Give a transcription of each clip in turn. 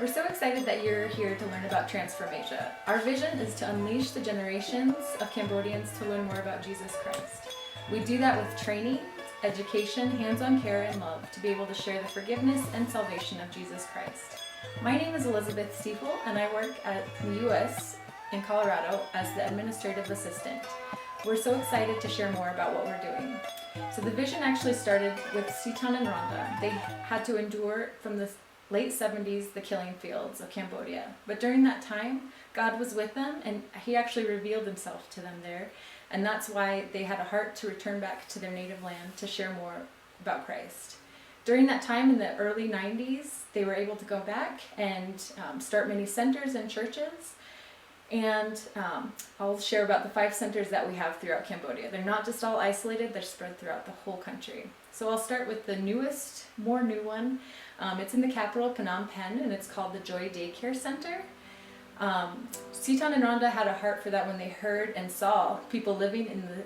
We're so excited that you're here to learn about TransformAsia. Our vision is to unleash the generations of Cambodians to learn more about Jesus Christ. We do that with training, education, hands-on care, and love to be able to share the forgiveness and salvation of Jesus Christ. My name is Elizabeth Stiefel, and I work at the U.S. in Colorado as the administrative assistant. We're so excited to share more about what we're doing. So the vision actually started with Setan and Randa. They had to endure from the late 70s the killing fields of Cambodia. But during that time, God was with them and he actually revealed himself to them there. And that's why they had a heart to return back to their native land to share more about Christ. During that time in the early 90s, they were able to go back and start many centers and churches. And I'll share about the 5 centers that we have throughout Cambodia. They're not just all isolated, they're spread throughout the whole country. So I'll start with the newest, more new one. It's in the capital, Phnom Penh, and it's called the Joy Daycare Center. Setan and Randa had a heart for that when they heard and saw people living in the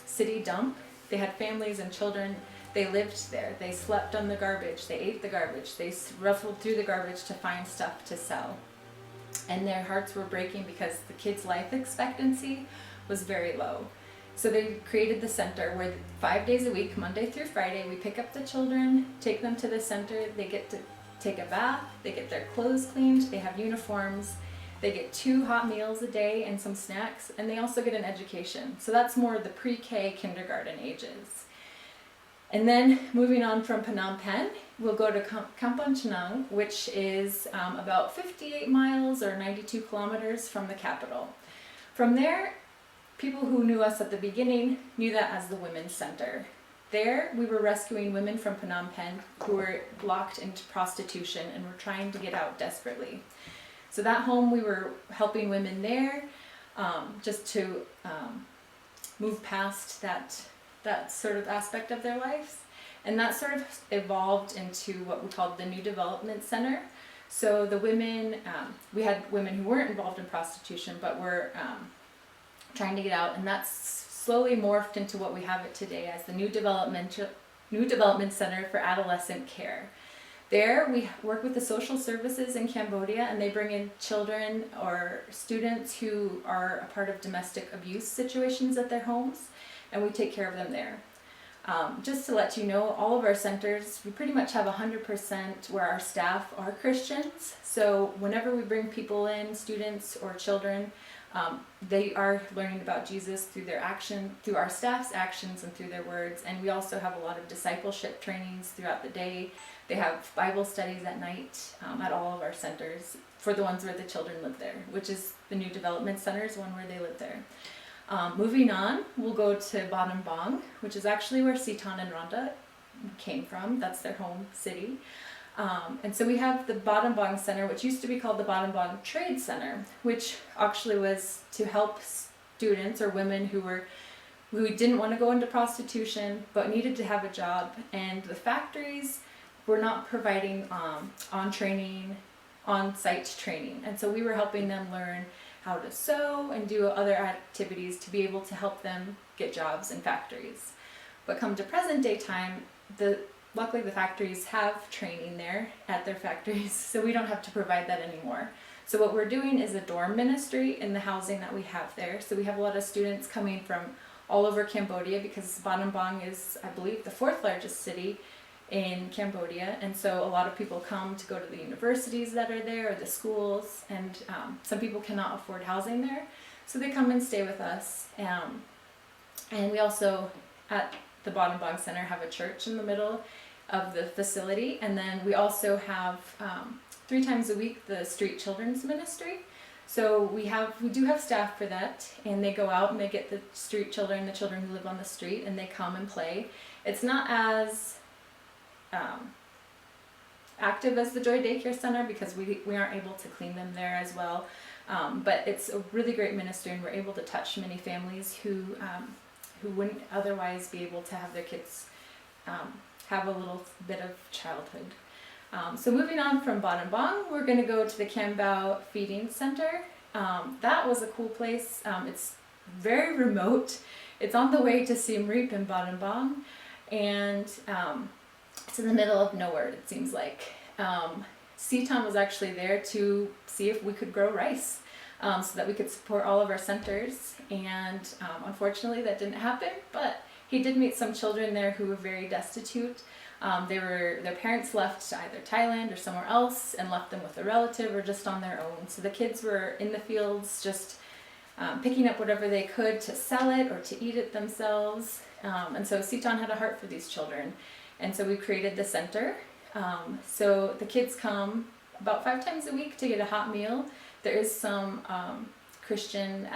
city dump. They had families and children. They lived there. They slept on the garbage. They ate the garbage. They ruffled through the garbage to find stuff to sell. And their hearts were breaking because the kids' life expectancy was very low. So they created the center where 5 days a week, Monday through Friday, we pick up the children, take them to the center, they get to take a bath, they get their clothes cleaned, they have uniforms, they get 2 hot meals a day and some snacks, and they also get an education. So that's more the pre-K kindergarten ages. And then moving on from Phnom Penh, we'll go to Kamouchea, which is about 58 miles or 92 kilometers from the capital. From there, people who knew us at the beginning knew that as the Women's Center. There, we were rescuing women from Phnom Penh who were locked into prostitution and were trying to get out desperately. So that home, we were helping women there just to move past that sort of aspect of their lives. And that sort of evolved into what we called the New Development Center. So the women, we had women who weren't involved in prostitution but were trying to get out, and that's slowly morphed into what we have it today as the New Development Center for Adolescent Care. There we work with the social services in Cambodia, and they bring in children or students who are a part of domestic abuse situations at their homes, and we take care of them there. Just to let you know, all of our centers, we pretty much have 100% where our staff are Christians. So whenever we bring people in, students or children, they are learning about Jesus through their action, through our staff's actions and through their words. And we also have a lot of discipleship trainings throughout the day. They have Bible studies at night at all of our centers for the ones where the children live there, which is the New Development Center is one where they live there. Moving on, we'll go to Battambang Bang, which is actually where Setan and Randa came from. That's their home city. And so we have the Battambang Bang Center, which used to be called the Battambang Bang Trade Center, which actually was to help students or women who didn't want to go into prostitution but needed to have a job. And the factories were not providing on-site training. And so we were helping them learn how to sew and do other activities to be able to help them get jobs in factories. But come to present day time, luckily the factories have training there at their factories, so we don't have to provide that anymore. So what we're doing is a dorm ministry in the housing that we have there. So we have a lot of students coming from all over Cambodia because Battambang Bang is, I believe, the 4th largest city in Cambodia, and so a lot of people come to go to the universities that are there or the schools, and some people cannot afford housing there, so they come and stay with us. And we also at the Battambang Bang Center have a church in the middle of the facility, and then we also have 3 times a week the Street Children's Ministry. So we do have staff for that, and they go out and they get the street children, the children who live on the street, and they come and play. It's not as active as the Joy Daycare Center because we aren't able to clean them there as well, but it's a really great ministry, and we're able to touch many families who wouldn't otherwise be able to have their kids have a little bit of childhood. So moving on from Battambang Bang, we're going to go to the Kamouchea Feeding Center. That was a cool place. It's very remote. It's on the way to Siem Reap in Battambang Bang, and it's in the middle of nowhere, it seems like. Setan was actually there to see if we could grow rice, so that we could support all of our centers. And unfortunately that didn't happen, but he did meet some children there who were very destitute. Their parents left to either Thailand or somewhere else and left them with a relative or just on their own. So the kids were in the fields just picking up whatever they could to sell it or to eat it themselves. And so Setan had a heart for these children. And so we created the center. So the kids come about 5 times a week to get a hot meal. There is some Christian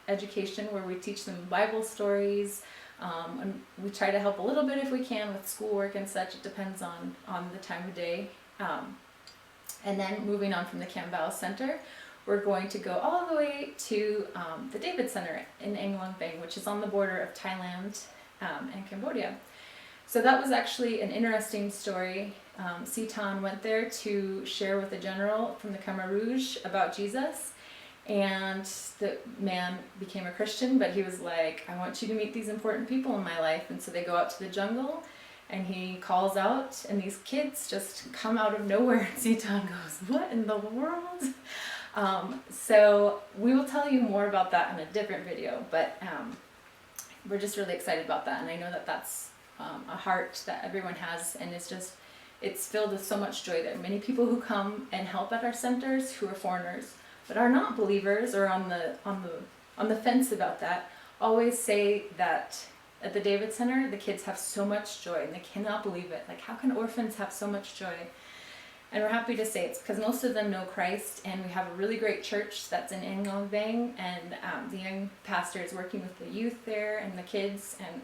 education where we teach them Bible stories. And we try to help a little bit if we can with schoolwork and such. It depends on the time of day. And then moving on from the Kamouchea Center, we're going to go all the way to the David Center in Nguyen Bang, which is on the border of Thailand and Cambodia. So that was actually an interesting story. Setan went there to share with a general from the Khmer Rouge about Jesus. And the man became a Christian, but he was like, I want you to meet these important people in my life. And so they go out to the jungle, and he calls out, and these kids just come out of nowhere. And Setan goes, what in the world? So we will tell you more about that in a different video, but we're just really excited about that. And I know that that's a heart that everyone has, and it's filled with so much joy. There are many people who come and help at our centers who are foreigners, but are not believers or on the fence about that, always say that at the David Center, the kids have so much joy and they cannot believe it. Like, how can orphans have so much joy? And we're happy to say it's because most of them know Christ, and we have a really great church that's in Nguyen Bang, and the young pastor is working with the youth there and the kids, and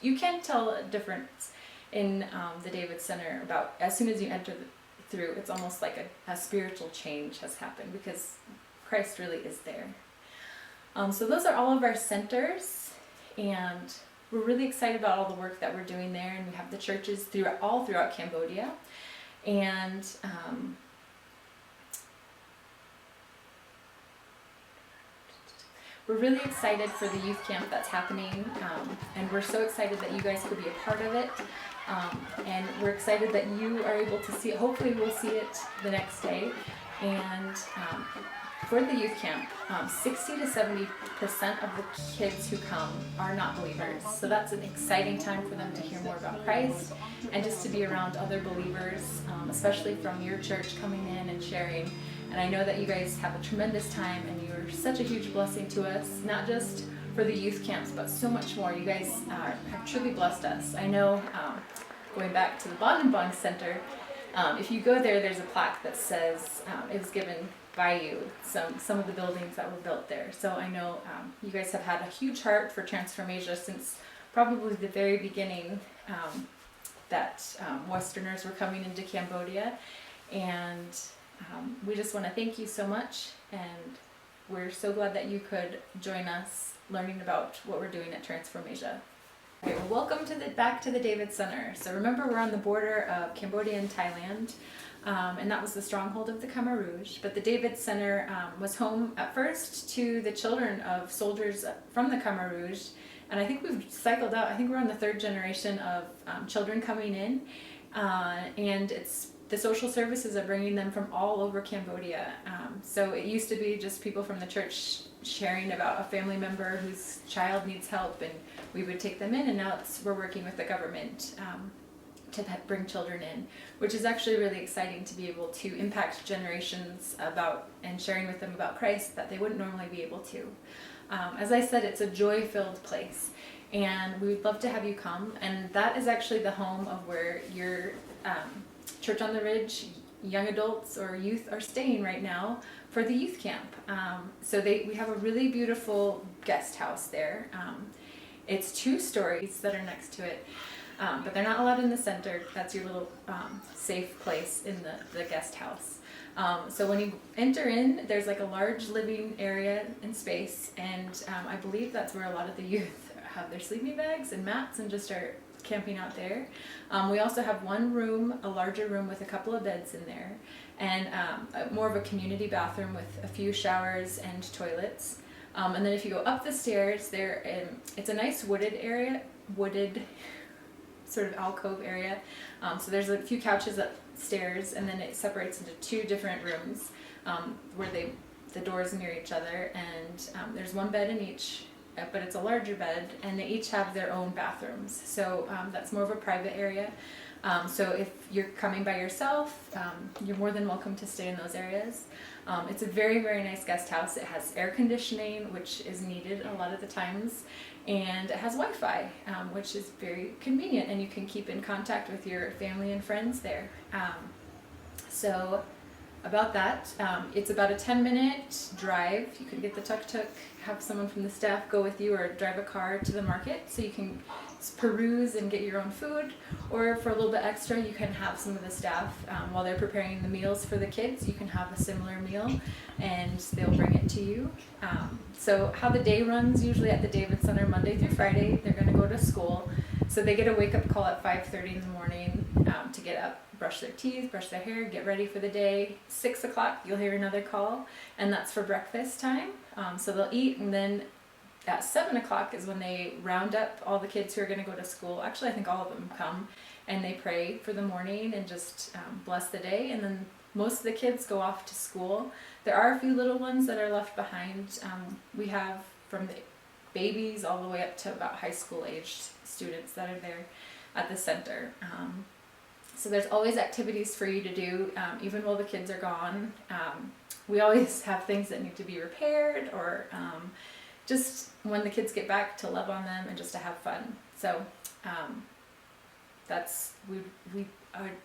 you can tell a difference in the David Center about as soon as you enter through. It's almost like a spiritual change has happened because Christ really is there. So those are all of our centers, and we're really excited about all the work that we're doing there, and we have the churches all throughout Cambodia. And we're really excited for the youth camp that's happening, and we're so excited that you guys could be a part of it. And we're excited that you are able to see it. Hopefully we'll see it the next day. And for the youth camp, 60 to 70% of the kids who come are not believers. So that's an exciting time for them to hear more about Christ and just to be around other believers, especially from your church coming in and sharing. And I know that you guys have a tremendous time, and you're such a huge blessing to us, not just for the youth camps, but so much more. You guys have truly blessed us. I know, going back to the Bong Center, if you go there, there's a plaque that says it was given by you, some of the buildings that were built there. So I know you guys have had a huge heart for TransformAsia since probably the very beginning that Westerners were coming into Cambodia. And we just want to thank you so much, and we're so glad that you could join us learning about what we're doing at TransformAsia. Okay, well, welcome back to the David Center. So remember, we're on the border of Cambodia and Thailand, and that was the stronghold of the Khmer Rouge. But the David Center was home at first to the children of soldiers from the Khmer Rouge, and I think we've cycled out. I think we're on the 3rd generation of children coming in, and the social services are bringing them from all over Cambodia. So it used to be just people from the church sharing about a family member whose child needs help, and we would take them in, and now we're working with the government to bring children in, which is actually really exciting to be able to impact generations about and sharing with them about Christ that they wouldn't normally be able to. As I said, it's a joy-filled place, and we would love to have you come, and that is actually the home of where your Church on the Ridge young adults or youth are staying right now for the youth camp. So we have a really beautiful guest house there. It's 2 stories that are next to it, but they're not allowed in the center. That's your little safe place in the guest house. So when you enter in, there's like a large living area and space, and I believe that's where a lot of the youth have their sleeping bags and mats and just are camping out there. We also have one room, a larger room with a couple of beds in there, and more of a community bathroom with a few showers and toilets. And then if you go up the stairs, it's a nice wooded area, sort of alcove area. So there's a few couches upstairs, and then it separates into two different rooms where the doors mirror each other, and there's one bed in each, but it's a larger bed, and they each have their own bathrooms. So that's more of a private area. So if you're coming by yourself, you're more than welcome to stay in those areas. It's a very, very nice guest house. It has air conditioning, which is needed a lot of the times, and it has Wi-Fi, which is very convenient, and you can keep in contact with your family and friends there. So about that, it's about a 10-minute drive. You can get the tuk-tuk, have someone from the staff go with you, or drive a car to the market so you can peruse and get your own food, or for a little bit extra you can have some of the staff, while they're preparing the meals for the kids, you can have a similar meal and they'll bring it to you. So how the day runs, usually at the David Center, Monday through Friday, they're going to go to school, so they get a wake-up call at 5:30 in the morning to get up, brush their teeth, brush their hair, get ready for the day. 6 o'clock you'll hear another call, and that's for breakfast time. So they'll eat, and then at 7 o'clock is when they round up all the kids who are going to go to school. Actually, I think all of them come, and they pray for the morning and just bless the day, and then most of the kids go off to school. There are a few little ones that are left behind. We have from the babies all the way up to about high school aged students that are there at the center. So there's always activities for you to do, even while the kids are gone. We always have things that need to be repaired, or just when the kids get back, to love on them and just to have fun. So we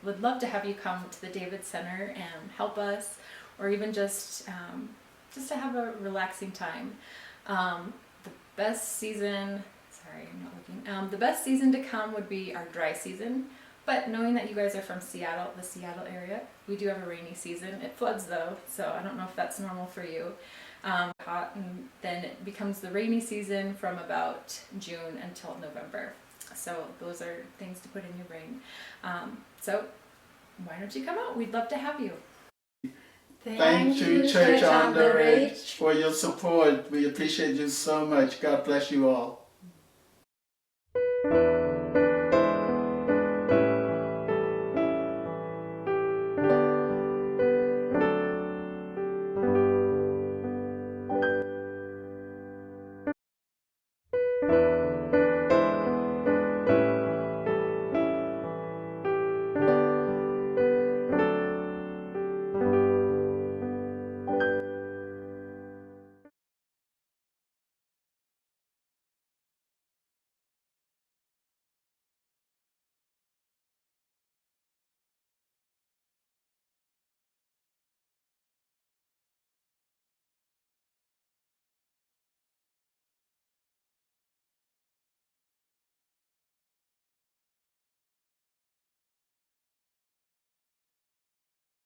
would love to have you come to the David Center and help us, or even just to have a relaxing time. The best season to come would be our dry season. But knowing that you guys are from Seattle, the Seattle area, we do have a rainy season. It floods though, so I don't know if that's normal for you. Hot, and then it becomes the rainy season from about June until November. So those are things to put in your brain. So why don't you come out? We'd love to have you. Thank you, Church on the Ridge, for your support. We appreciate you so much. God bless you all.